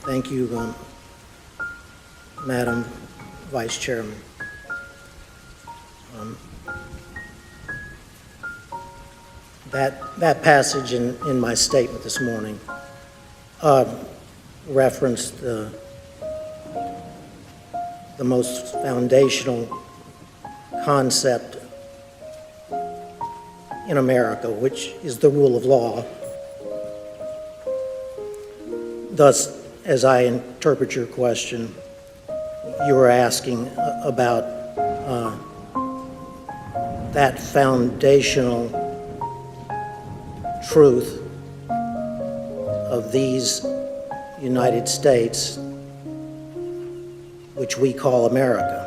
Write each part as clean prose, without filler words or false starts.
Thank you, Madam Vice Chairman. That passage in my statement this morning referenced the most foundational concept in America, which is the rule of law. Thus, as I interpret your question, you were asking about that foundational truth of these United States, which we call America.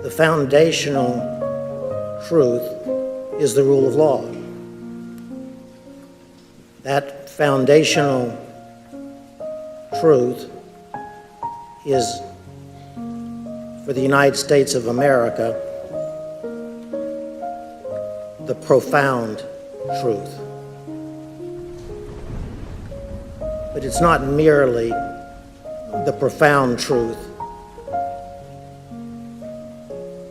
The foundational truth is the rule of law. That foundational truth is, for the United States of America, the profound truth. But it's not merely the profound truth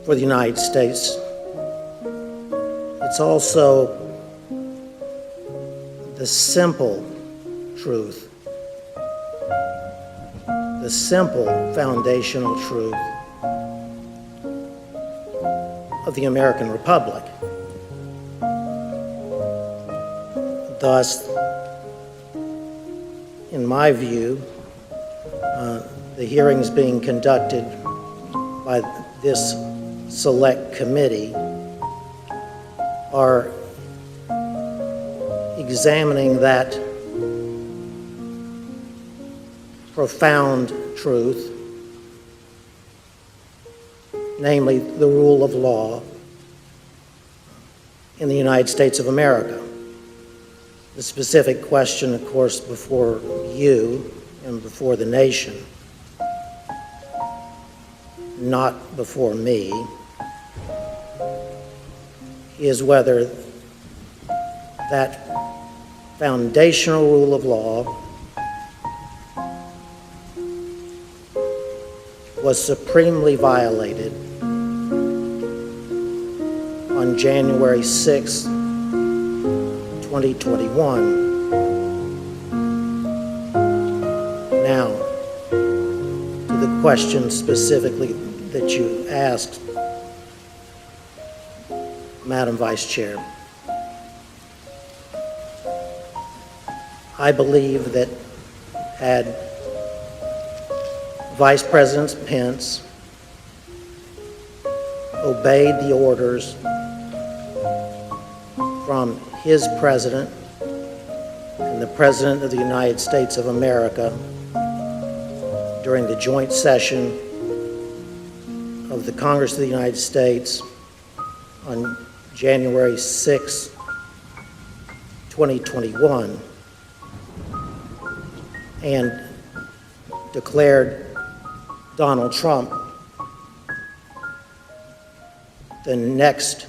for the United States. It's also the simple truth, the simple foundational truth of the American Republic. Thus, in my view, the hearings being conducted by this select committee are examining that profound truth, namely the rule of law in the United States of America. The specific question, of course, before you and before the nation, not before me, is whether that foundational rule of law was supremely violated on January 6, 2021. Now, to the question specifically that you asked, Madam Vice Chair, I believe that had Vice President Pence obeyed the orders from his president and the President of the United States of America during the joint session of the Congress of the United States on January 6, 2021, and declared Donald Trump the next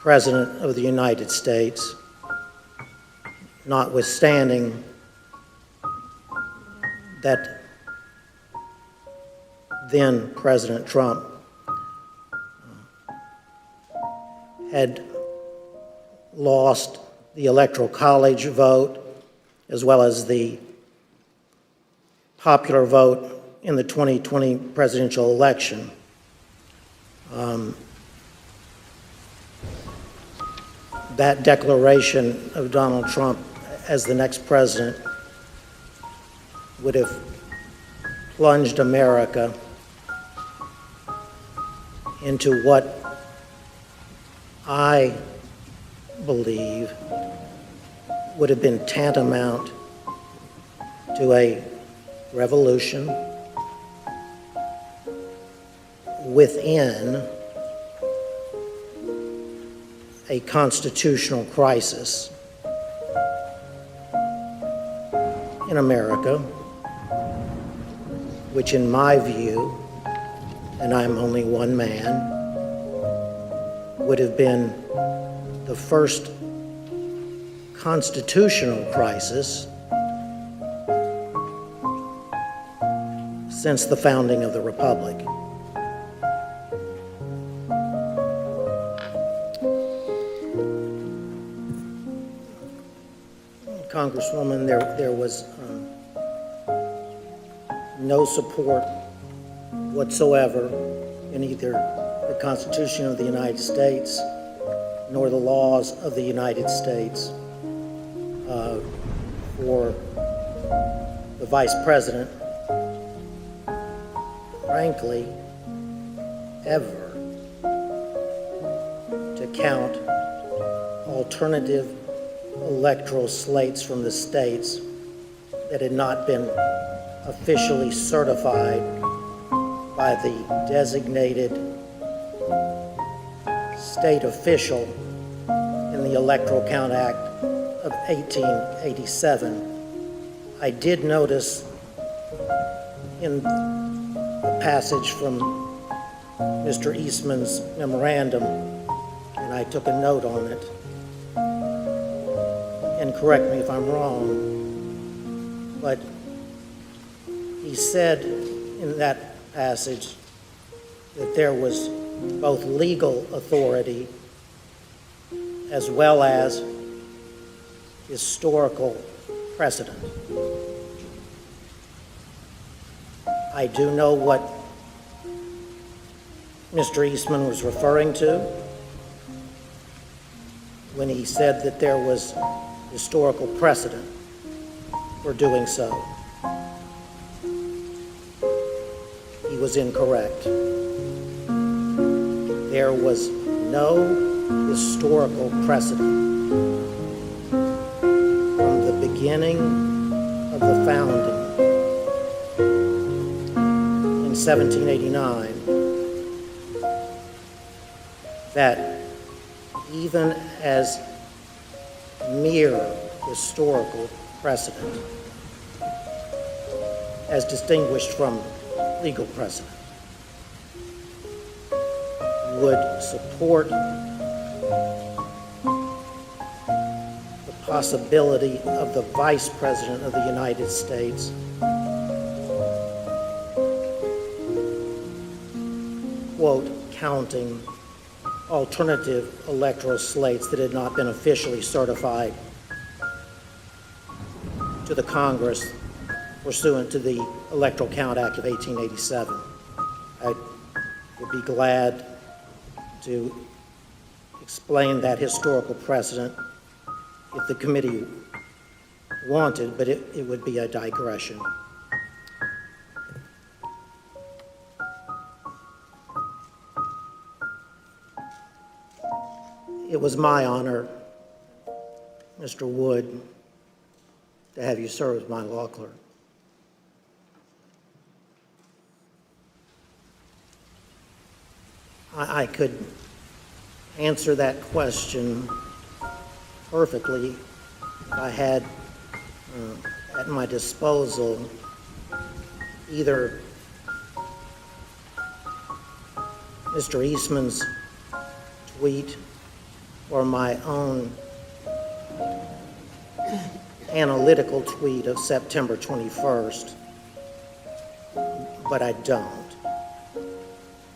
President of the United States, notwithstanding that then President Trump had lost the Electoral College vote as well as the popular vote in the 2020 presidential election. That declaration of Donald Trump as the next president would have plunged America into what I believe would have been tantamount to a revolution within a constitutional crisis in America, which in my view and I'm only one man, would have been the first constitutional crisis since the founding of the Republic. Congresswoman, there was no support whatsoever in either the Constitution of the United States nor the laws of the United States for the Vice President, frankly, ever to count alternative electoral slates from the states that had not been officially certified by the designated state official in the Electoral Count Act of 1887. I did notice in the passage from Mr. Eastman's memorandum, and I took a note on it, and correct me if I'm wrong, but he said in that passage that there was both legal authority as well as historical precedent. I do know what Mr. Eastman was referring to when he said that there was historical precedent for doing so. He was incorrect. There was no historical precedent from the beginning of the founding in 1789 that even as mere historical precedent, as distinguished from legal precedent, would support the possibility of the Vice President of the United States quote, counting alternative electoral slates that had not been officially certified to the Congress pursuant to the Electoral Count Act of 1887. I would be glad to explain that historical precedent if the committee wanted, but it would be a digression. It was my honor, Mr. Wood, to have you serve as my law clerk. I could answer that question perfectly if I had at my disposal either Mr. Eastman's tweet or my own analytical tweet of September 21st, but I don't.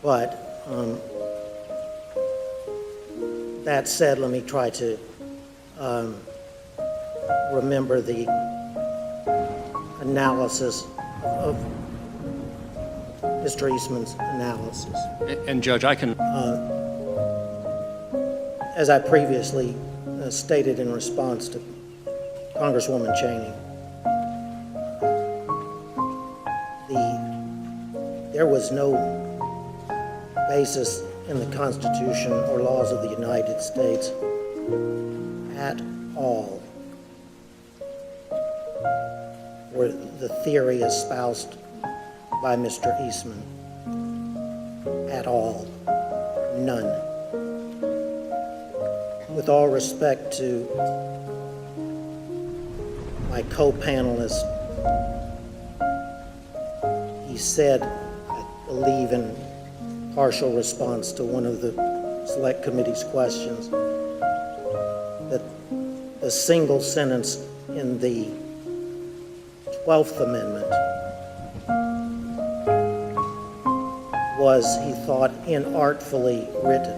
But that said, let me try to remember the analysis of Mr. Eastman's analysis. And Judge, I can... As I previously stated in response to Congresswoman Cheney, there was no basis in the Constitution or laws of the United States at all for the theory espoused by Mr. Eastman. At all. None. With all respect to my co-panelist, he said, I believe in partial response to one of the Select Committee's questions, that the single sentence in the 12th Amendment was, he thought, inartfully written.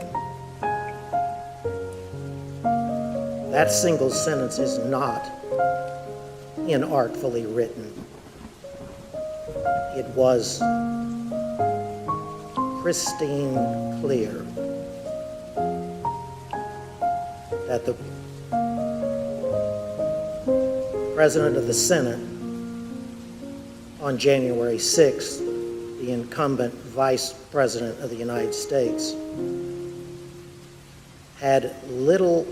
That single sentence is not inartfully written. It was pristine clear that the President of the Senate, on January 6th, the incumbent Vice President of the United States, had little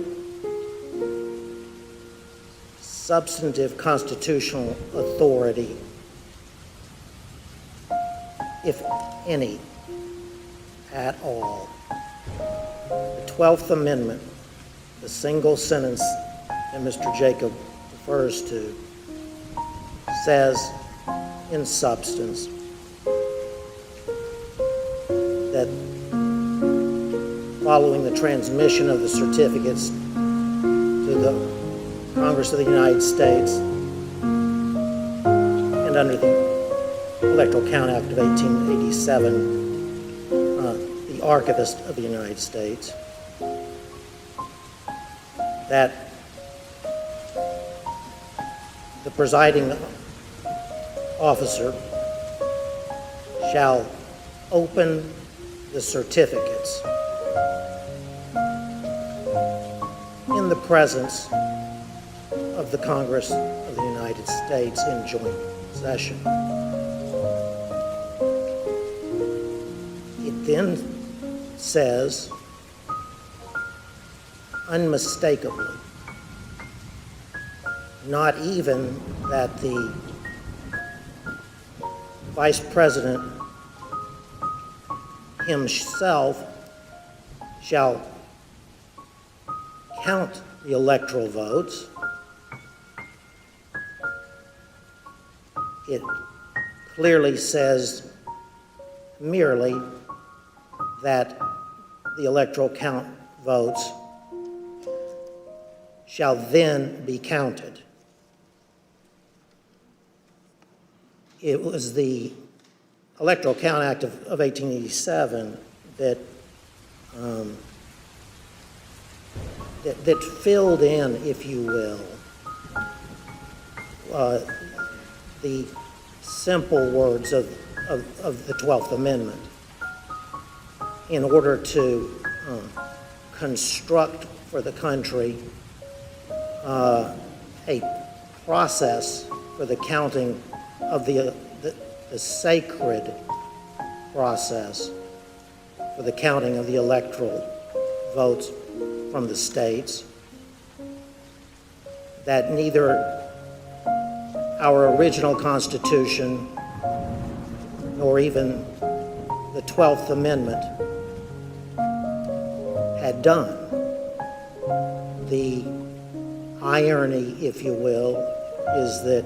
substantive constitutional authority, if any, at all. The 12th Amendment, the single sentence that Mr. Jacob refers to, says in substance that following the transmission of the certificates to the Congress of the United States and under the Electoral Count Act of 1887, the Archivist of the United States, that the presiding officer shall open the certificates in the presence of the Congress of the United States in joint session. It then says unmistakably, not even that the Vice President himself shall count the electoral votes. It clearly says merely that the electoral count votes shall then be counted. It was the Electoral Count Act of 1887 that that filled in, if you will, the simple words of the 12th Amendment in order to construct for the country a process for the counting of the sacred process for the counting of the electoral votes from the states, that neither our original Constitution nor even the 12th Amendment had done. The irony, if you will, is that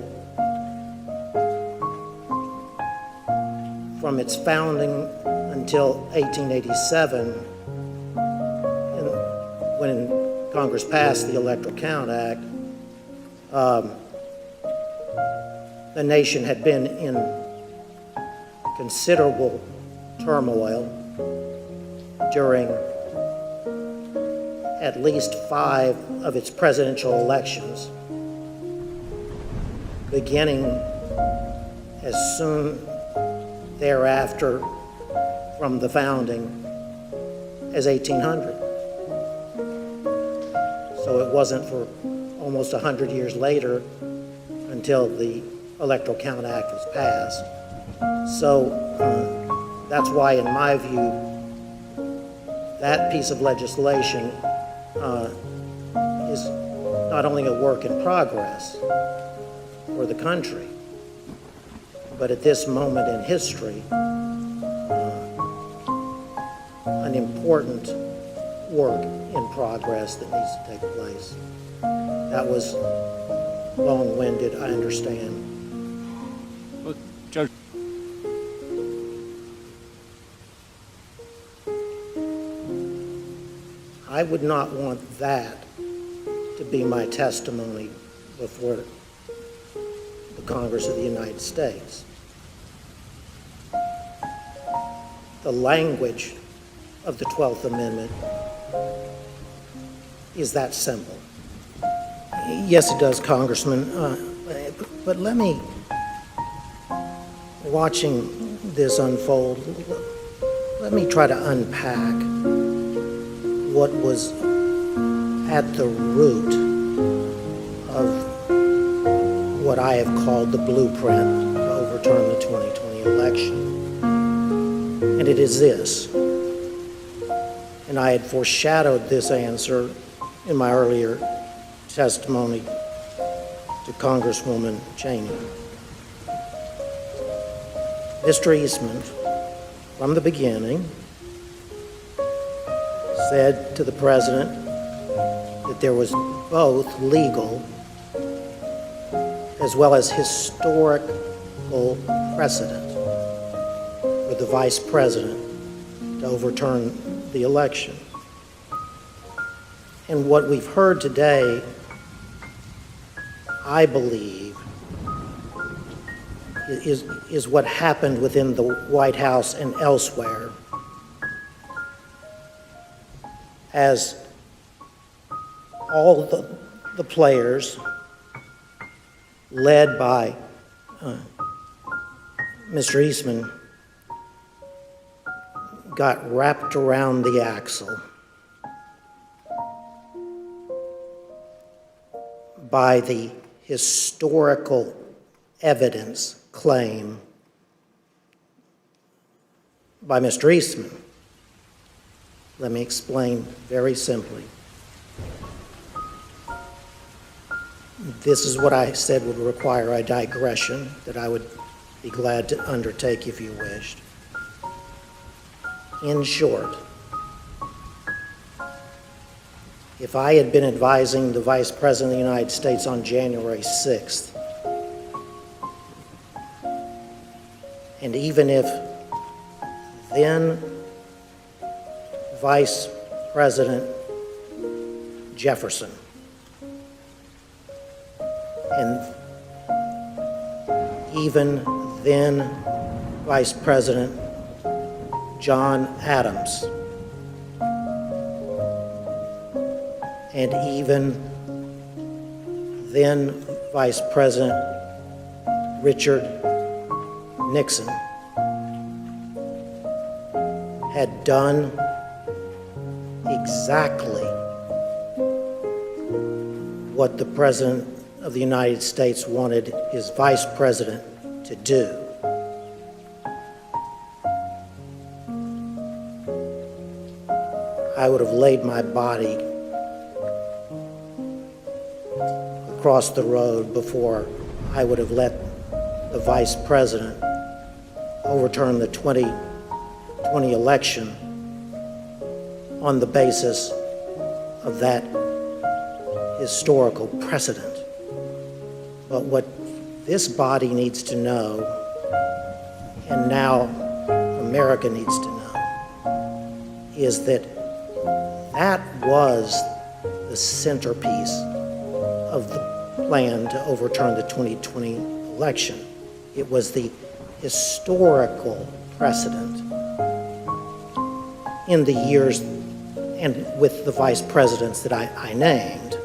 from its founding until 1887, when Congress passed the Electoral Count Act, the nation had been in considerable turmoil during at least 5 of its presidential elections, beginning as soon thereafter from the founding as 1800. So it wasn't for almost 100 years later until the Electoral Count Act was passed. So that's why, in my view, that piece of legislation is not only a work in progress for the country, but at this moment in history, an important work in progress that needs to take place. That was long-winded, I understand. Well, Judge, I would not want that to be my testimony before the Congress of the United States. The language of the 12th Amendment is that simple. Yes, it does, Congressman. But let me, watching this unfold, let me try to unpack what was at the root of what I have called the blueprint to overturn the 2020 election. And it is this, and I had foreshadowed this answer in my earlier testimony to Congresswoman Cheney. Mr. Eastman, from the beginning, said to the President that there was both legal as well as historical precedent for the Vice President to overturn the election. And what we've heard today, I believe, is what happened within the White House and elsewhere as all the players, led by Mr. Eastman, got wrapped around the axle by the historical evidence claim by Mr. Eastman. Let me explain very simply. This is what I said would require a digression that I would be glad to undertake if you wished. In short, if I had been advising the Vice President of the United States on January 6th, and even if then Vice President Jefferson and even then Vice President John Adams and even then Vice President Richard Nixon had done exactly what the President of the United States wanted his Vice President to do. I would have laid my body across the road before I would have let the Vice President overturn the 2020 election on the basis of that historical precedent. But what this body needs to know, and now America needs to know, is that that was the centerpiece of the plan to overturn the 2020 election. It was the historical precedent in the years and with the vice presidents that I named,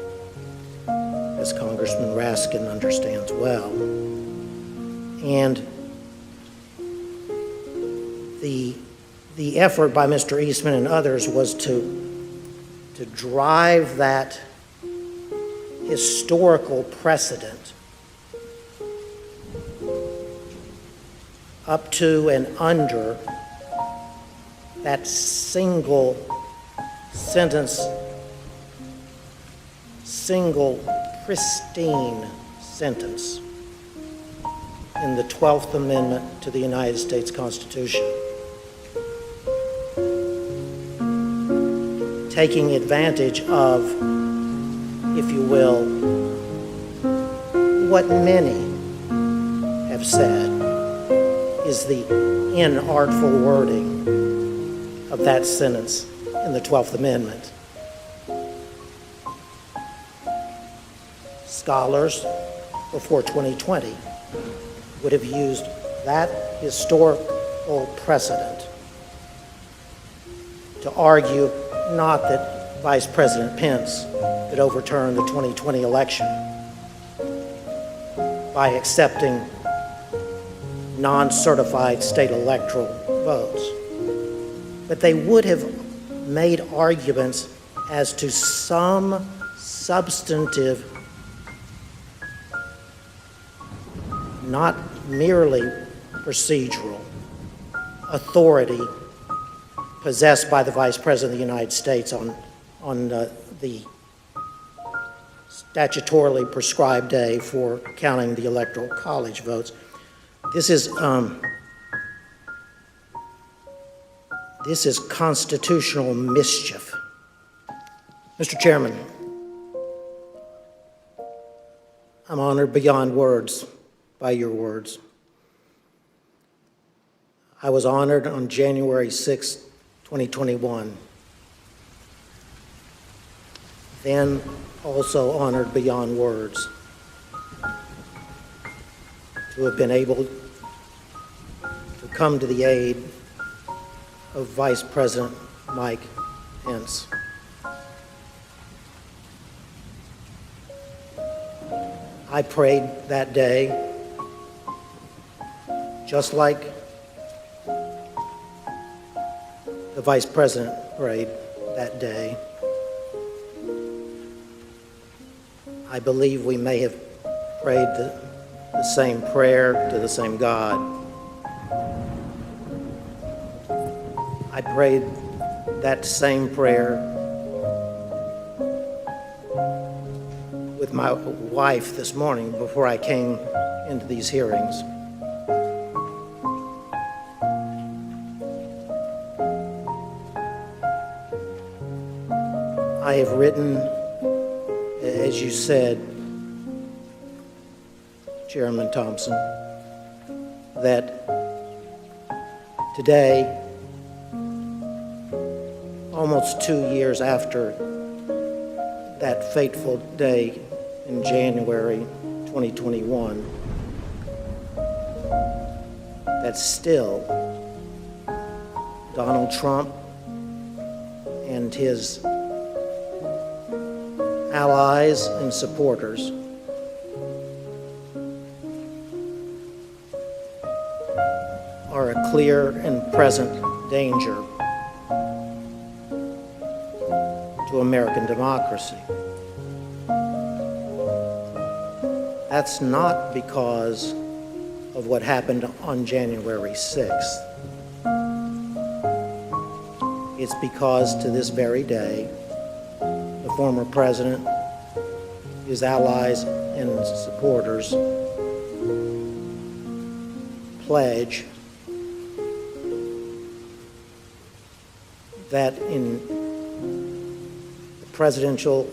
as Congressman Raskin understands well. And the effort by Mr. Eastman and others was to drive that historical precedent up to and under that single sentence, single pristine sentence in the 12th Amendment to the United States Constitution, taking advantage of, if you will, what many have said is the inartful wording of that sentence in the 12th Amendment. scholars before 2020 would have used that historical precedent to argue not that Vice President Pence could overturn the 2020 election by accepting non-certified state electoral votes, but they would have made arguments as to some substantive, not merely procedural, authority possessed by the Vice President of the United States on the statutorily prescribed day for counting the Electoral College votes. This is constitutional mischief. Mr. Chairman, I'm honored beyond words by your words. I was honored on January 6, 2021, then also honored beyond words to have been able to come to the aid of Vice President Mike Pence. I prayed that day, just like the Vice President prayed that day. I believe we may have prayed the same prayer to the same God. I prayed that same prayer with my wife this morning before I came into these hearings. I have written, as you said, Chairman Thompson, that today, almost 2 years after that fateful day in January 2021, that still Donald Trump and his allies and supporters are a clear and present danger to American democracy. That's not because of what happened on January 6th. It's because to this very day, the former president, his allies and supporters pledge that in the presidential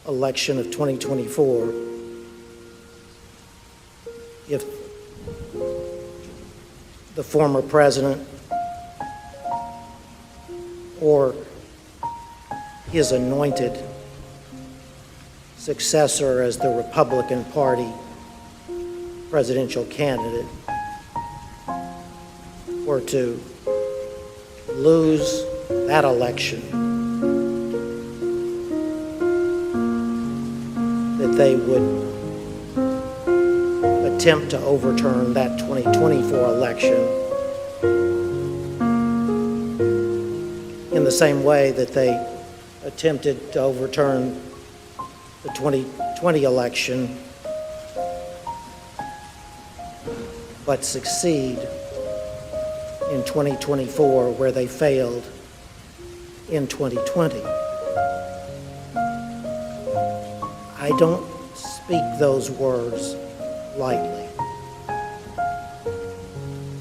election of 2024, if the former president or his anointed successor as the Republican Party presidential candidate were to lose that election, that they would attempt to overturn that 2024 election in the same way that they attempted to overturn the 2020 election, but succeed in 2024 where they failed in 2020. I don't speak those words lightly.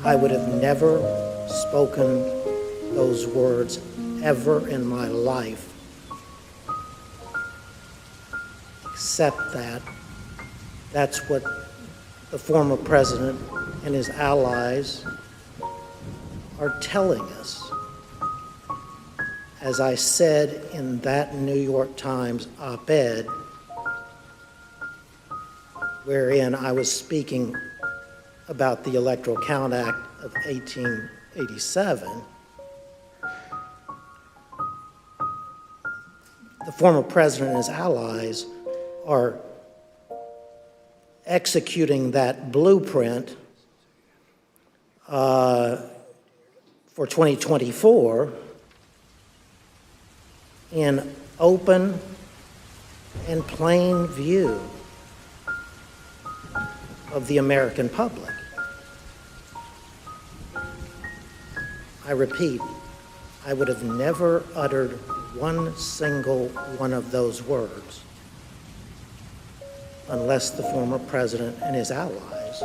I would have never spoken those words ever in my life, except that that's what the former president and his allies are telling us. As I said in that New York Times op-ed, wherein I was speaking about the Electoral Count Act of 1887, the former president and his allies are executing that blueprint for 2024 in open and plain view of the American public. I repeat, I would have never uttered one single one of those words unless the former president and his allies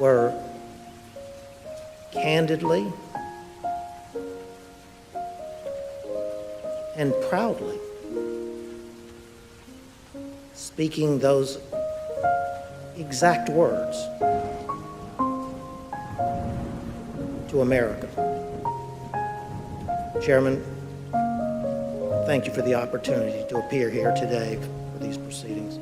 were candidly and proudly speaking those exact words to America. Chairman, thank you for the opportunity to appear here today for these proceedings.